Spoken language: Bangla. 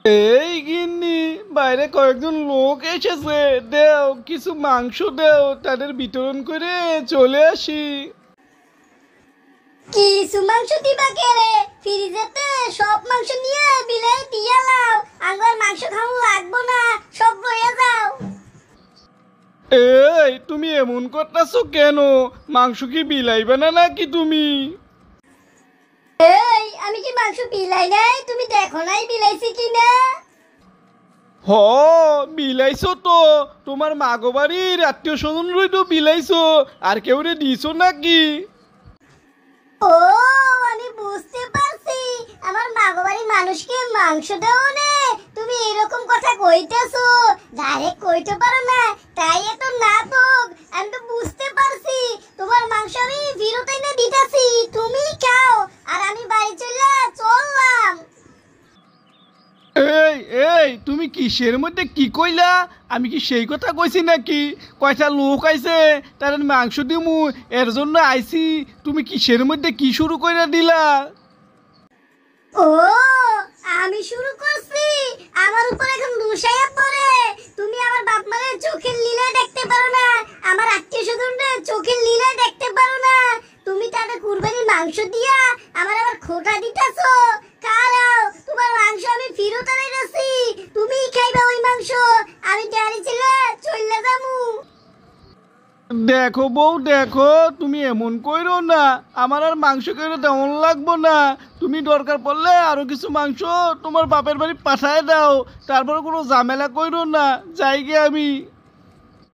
এই গিন্নি, বাইরে কয়েকজন লোক এসেছে, দেও কিছু মাংস দেও, তাদের বিতরণ করে চলে আসি। কিছু মাংস দিবা কে রে? ফ্রিজেতে সব মাংস নিয়ে বিলাই দিয়া লাও। আঙ্গুর মাংস খাওয়া লাগবো না, সব রয়ে যাও। এই তুমি এমন করতেছো কেন? মাংস কি বিলাইবে না নাকি তুমি? এই আমি কি মাংস বিলাই নাই? তুমি দেখো নাই বিলাইছি কিনা? হ, বিলাইছো তো। তোমার মাগো বাড়ির আত্মীয় স্বজন তো বিলাইছো, আর কেউ রে দিছো নাকি? ও, আমি বুঝতে পারছি। আমার মাগবাড়ির মানুষকে মাংস দেও নে, তুমি এরকম কথা কইতেছো। ডাইরেক্ট কইতে পারো না, তাই এত নাটক। আমি তো বুঝতে পারছি তোমার মাংস আমি ফেরত এনে দিতেছি, তুমি খাও আর আমি বাড়ি চললাম। এই এই তুমি কিসের মধ্যে কি কইলা? আমি কি সেই কথা কইছি নাকি? কয়টা লোক আইছে, তার মাংস দিমু, এর জন্য আইছি। তুমি কিসের মধ্যে কি শুরু কইরা দিলা? ও, আমি শুরু করছি। আমার উপর এখন দুষাইয়া পড়ে। তুমি আমার বাপ মায়ের চোখের লীলায় দেখতে পারো না, আমার আত্মীয় স্বজনদের চোখের লীলায় দেখতে পারো না। তুমি তাদের কুরবানির মাংস দিয়া আমার আবার খোটা দিতেছো। কারাও, তোমার মাংস আমি ফেরত আনাইতেছি, তুমিই খাইবা ওই মাংস। আমি গাড়ি ছেড়ে চলে যামু। দেখো বউ, দেখো, তুমি এমন কইরো না। আমার আর মাংস কইরো তেমন লাগবো না। তুমি দরকার পড়লে আরো কিছু মাংস তোমার বাপের বাড়ি পাঠায় দাও, তারপর কোনো ঝামেলা কইরো না, যাই গে আমি।